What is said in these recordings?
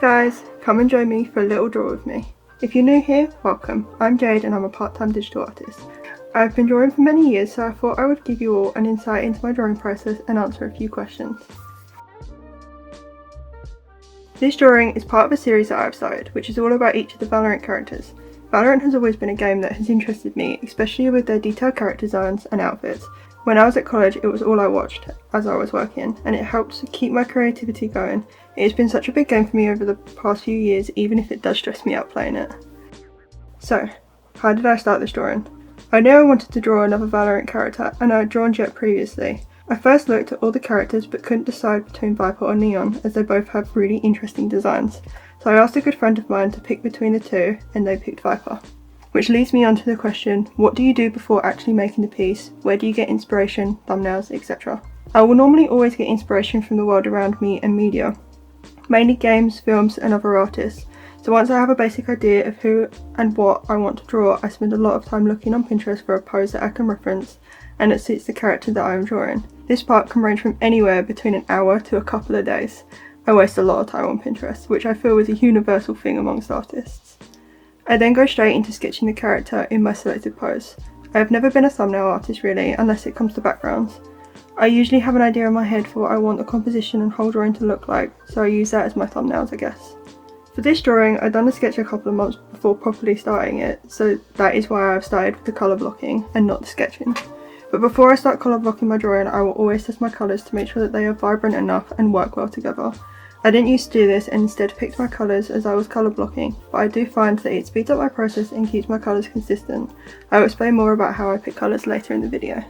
guys, come and join me for a little draw with me. If you're new here, welcome. I'm Jade and I'm a part-time digital artist. I've been drawing for many years, so I thought I would give you all an insight into my drawing process and answer a few questions. This drawing is part of a series that I've started, which is all about each of the Valorant characters. Valorant has always been a game that has interested me, especially with their detailed character designs and outfits. When I was at college, it was all I watched as I was working, and it helped to keep my creativity going. It has been such a big game for me over the past few years, even if it does stress me out playing it. So, how did I start this drawing? I knew I wanted to draw another Valorant character, and I had drawn Jet previously. I first looked at all the characters but couldn't decide between Viper or Neon, as they both have really interesting designs. So I asked a good friend of mine to pick between the two, and they picked Viper. Which leads me on to the question, what do you do before actually making the piece? Where do you get inspiration, thumbnails, etc.? I will normally always get inspiration from the world around me and media, mainly games, films and other artists. So once I have a basic idea of who and what I want to draw, I spend a lot of time looking on Pinterest for a pose that I can reference and that suits the character that I am drawing. This part can range from anywhere between an hour to a couple of days. I waste a lot of time on Pinterest, which I feel is a universal thing amongst artists. I then go straight into sketching the character in my selected pose. I have never been a thumbnail artist really, unless it comes to backgrounds. I usually have an idea in my head for what I want the composition and whole drawing to look like, so I use that as my thumbnails, I guess. For this drawing, I'd done a sketch a couple of months before properly starting it, so that is why I've started with the colour blocking and not the sketching. But before I start colour blocking my drawing, I will always test my colours to make sure that they are vibrant enough and work well together. I didn't used to do this and instead picked my colours as I was colour blocking, but I do find that it speeds up my process and keeps my colours consistent. I will explain more about how I pick colours later in the video.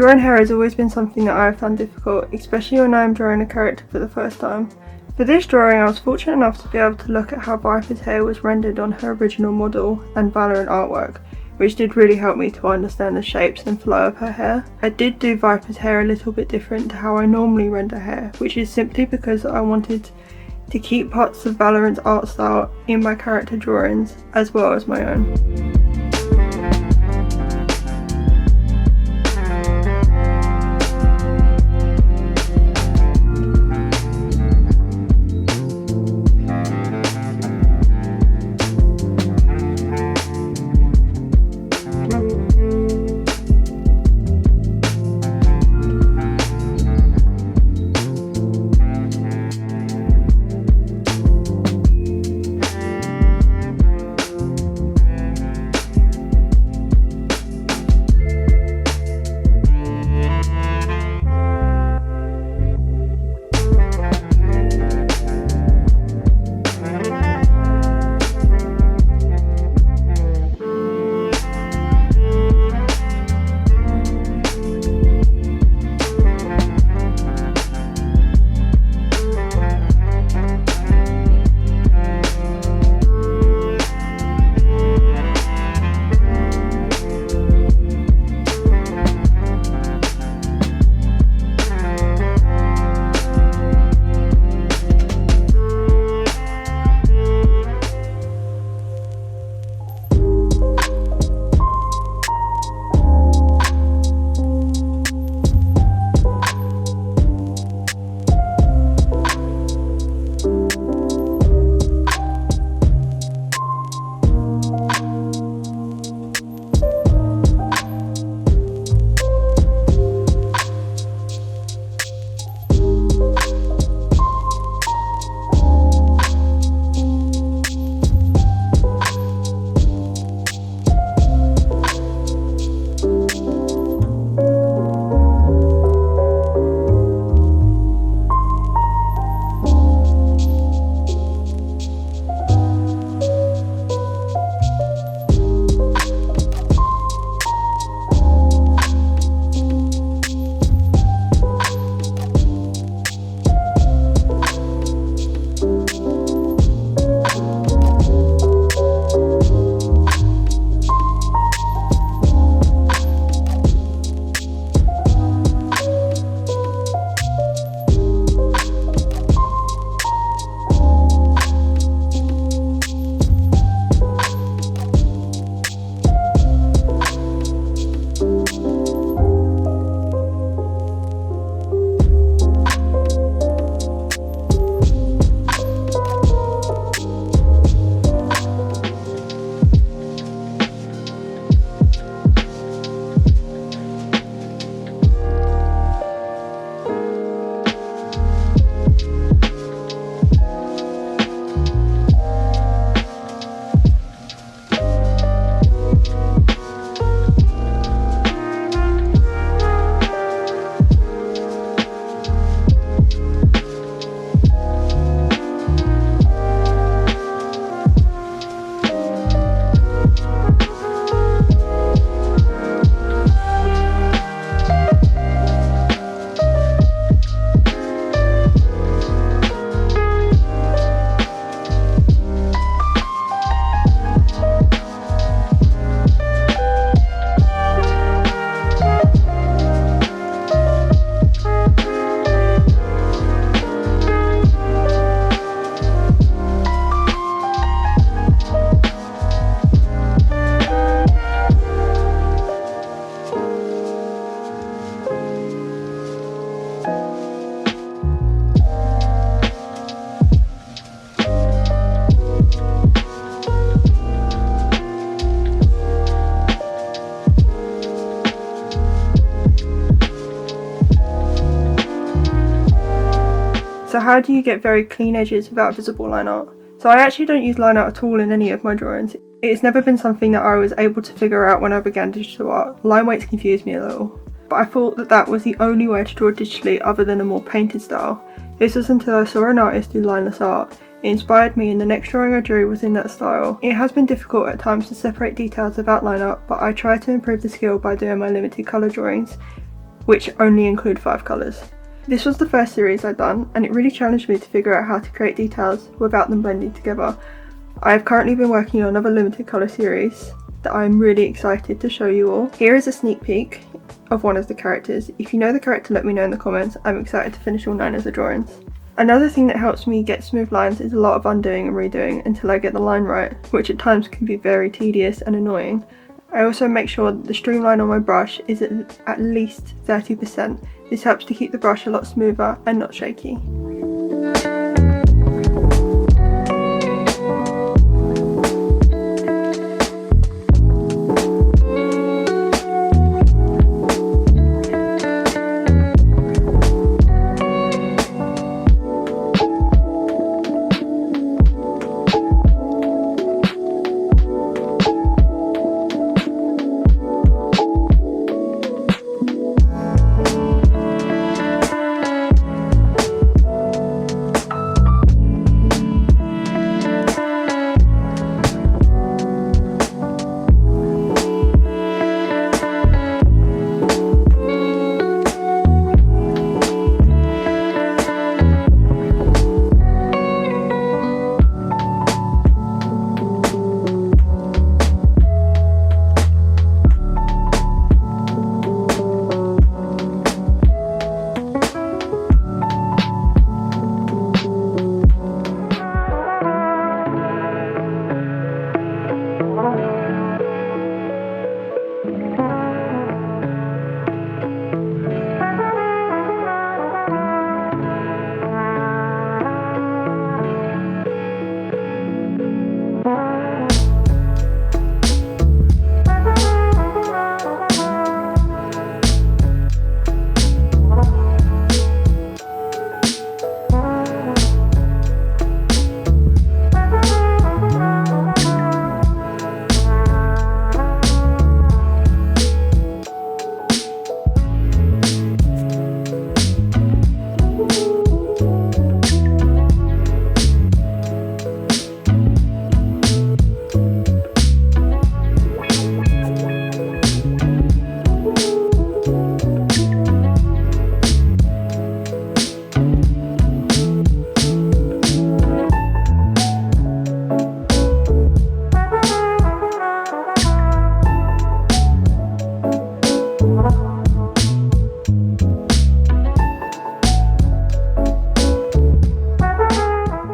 Drawing hair has always been something that I have found difficult, especially when I am drawing a character for the first time. For this drawing, I was fortunate enough to be able to look at how Viper's hair was rendered on her original model and Valorant artwork, which did really help me to understand the shapes and flow of her hair. I did do Viper's hair a little bit different to how I normally render hair, which is simply because I wanted to keep parts of Valorant's art style in my character drawings as well as my own. So how do you get very clean edges without visible line art? So I actually don't use line art at all in any of my drawings. It's never been something that I was able to figure out when I began digital art. Line weights confused me a little. But I thought that that was the only way to draw digitally other than a more painted style. This was until I saw an artist do lineless art. It inspired me and the next drawing I drew was in that style. It has been difficult at times to separate details without line art, but I try to improve the skill by doing my limited colour drawings. which only include 5 colours. This was the first series I'd done, and it really challenged me to figure out how to create details without them blending together. I have currently been working on another limited colour series that I am really excited to show you all. Here is a sneak peek of one of the characters. If you know the character, let me know in the comments. I'm excited to finish all 9 of the drawings. Another thing that helps me get smooth lines is a lot of undoing and redoing until I get the line right, which at times can be very tedious and annoying. I also make sure that the streamline on my brush is at least 30%. This helps to keep the brush a lot smoother and not shaky.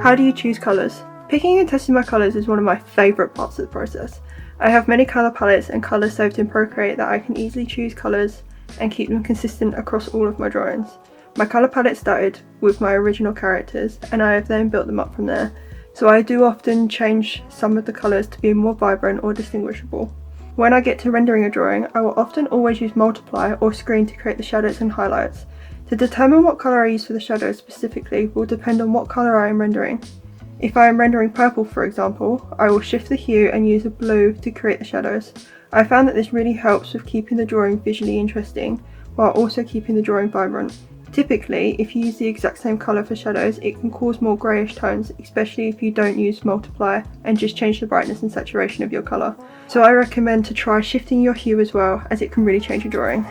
How do you choose colours? Picking and testing my colours is one of my favourite parts of the process. I have many colour palettes and colours saved in Procreate that I can easily choose colours and keep them consistent across all of my drawings. My colour palette started with my original characters and I have then built them up from there, so I do often change some of the colours to be more vibrant or distinguishable. When I get to rendering a drawing, I will often always use multiply or screen to create the shadows and highlights. To determine what colour I use for the shadows specifically will depend on what colour I am rendering. If I am rendering purple, for example, I will shift the hue and use a blue to create the shadows. I found that this really helps with keeping the drawing visually interesting while also keeping the drawing vibrant. Typically, if you use the exact same colour for shadows, it can cause more greyish tones, especially if you don't use multiply and just change the brightness and saturation of your colour. So I recommend to try shifting your hue as well, as it can really change your drawing.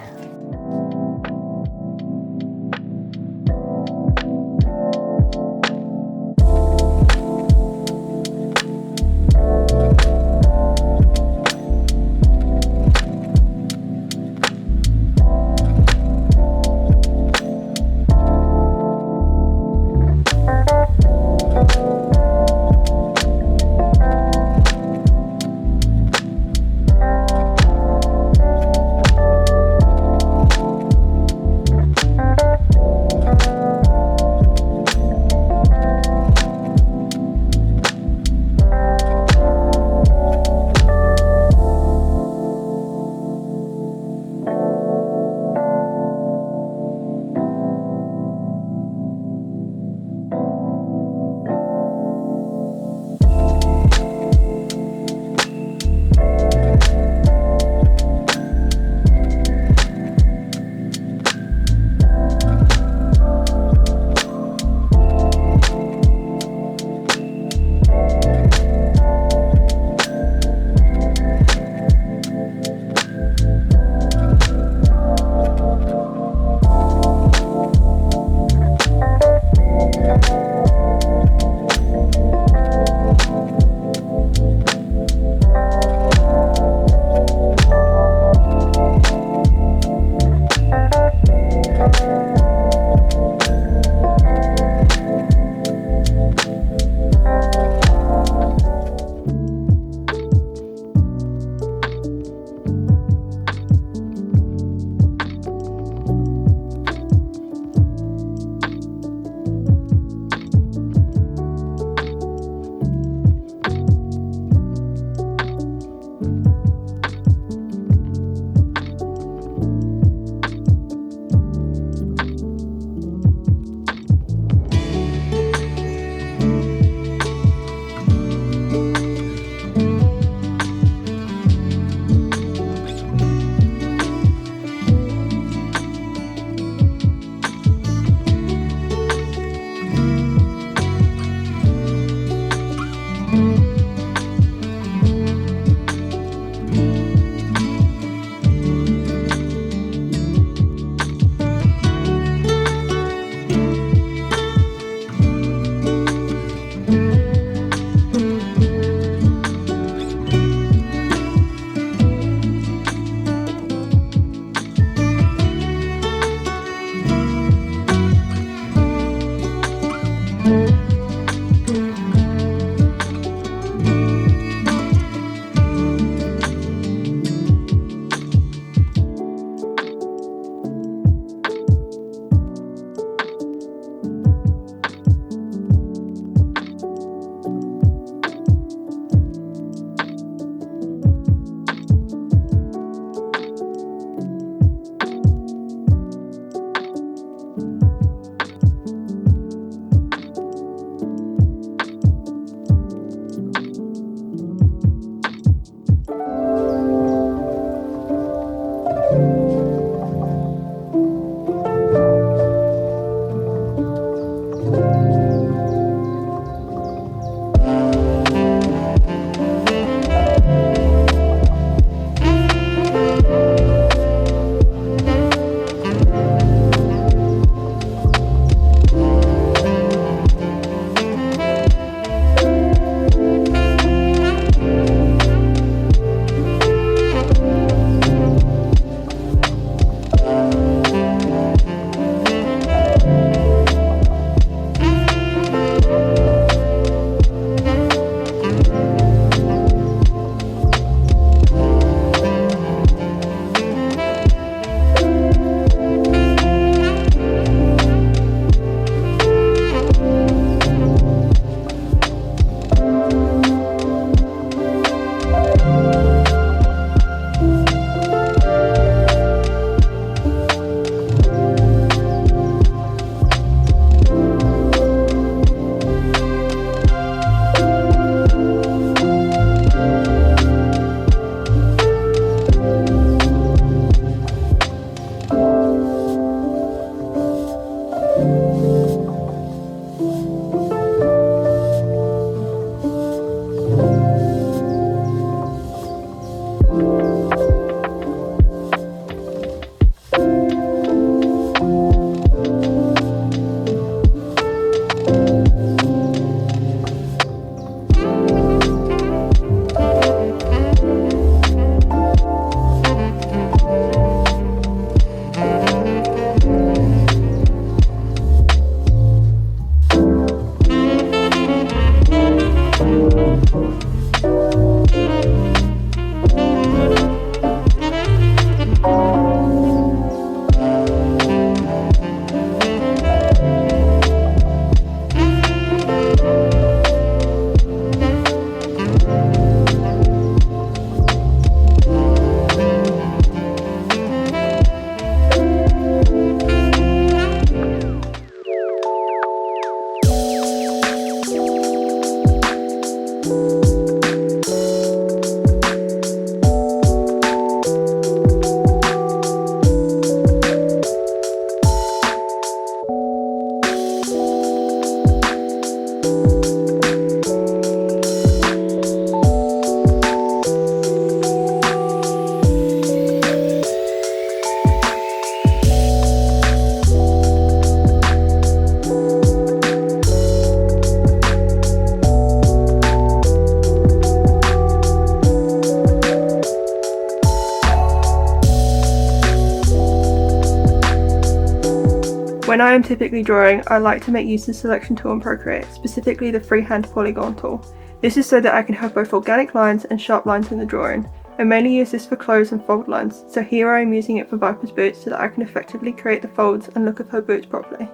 When I am typically drawing, I like to make use of the selection tool in Procreate, specifically the freehand polygon tool. This is so that I can have both organic lines and sharp lines in the drawing. I mainly use this for close and fold lines, so here I am using it for Viper's boots so that I can effectively create the folds and look of her boots properly.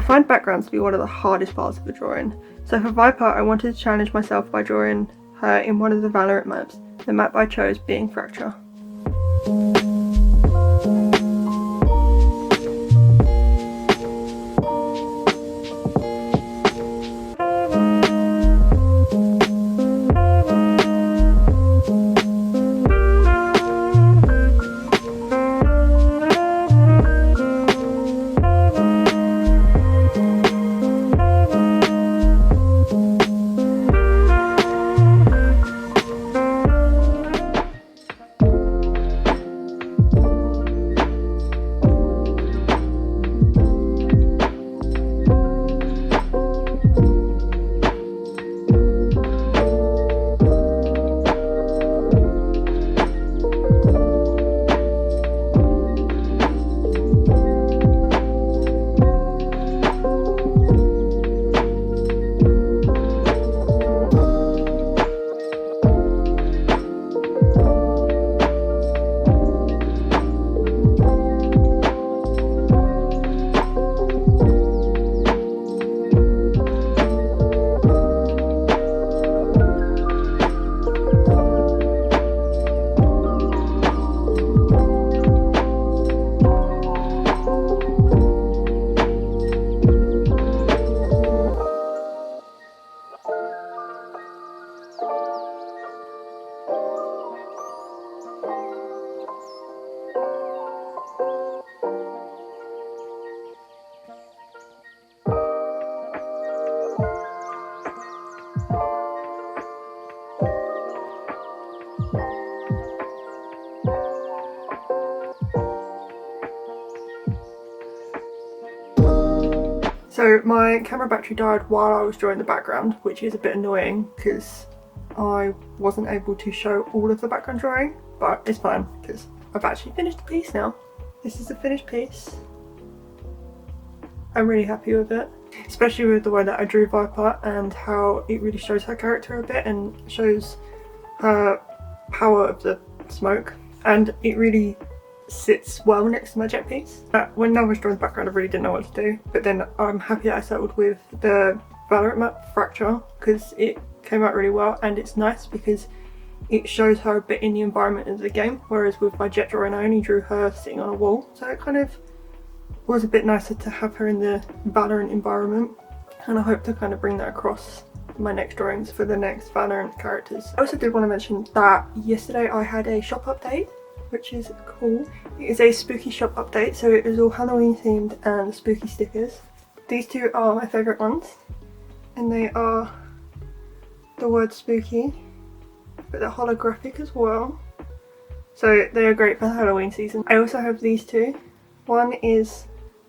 find backgrounds to be one of the hardest parts of a drawing, so for Viper I wanted to challenge myself by drawing her in one of the Valorant maps, the map I chose being Fracture. So my camera battery died while I was drawing the background, which is a bit annoying because I wasn't able to show all of the background drawing, but it's fine because I've actually finished the piece now. This is the finished piece. I'm really happy with it, especially with the way that I drew Viper and how it really shows her character a bit and shows her power of the smoke, and it really sits well next to my jet piece. When I was drawing the background I really didn't know what to do, but then I'm happy that I settled with the Valorant map Fracture because it came out really well, and it's nice because it shows her a bit in the environment of the game, whereas with my jet drawing I only drew her sitting on a wall, so it kind of was a bit nicer to have her in the Valorant environment, and I hope to kind of bring that across my next drawings for the next Valorant characters. I also did want to mention that yesterday I had a shop update, which is cool. It is a spooky shop update, so it is all Halloween themed and spooky stickers. These two are my favourite ones, and they are the word spooky, but they're holographic as well, so they are great for the Halloween season. I also have these two. One is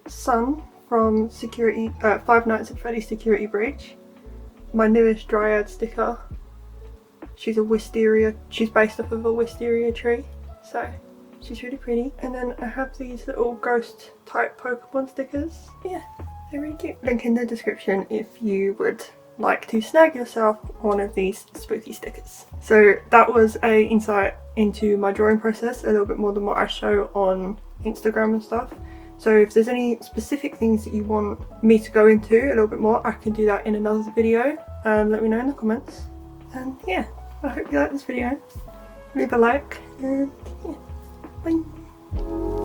Sun from Five Nights at Freddy's Security Breach, my newest Dryad sticker. She's based off of a wisteria tree, so she's really pretty. And then I have these little ghost type Pokemon stickers. Yeah, they're really cute. Link in the description if you would like to snag yourself one of these spooky stickers. So that was a insight into my drawing process, a little bit more than what I show on Instagram and stuff. So if there's any specific things that you want me to go into a little bit more, I can do that in another video. Let me know in the comments. And yeah, I hope you like this video. Leave a like and yeah, bye.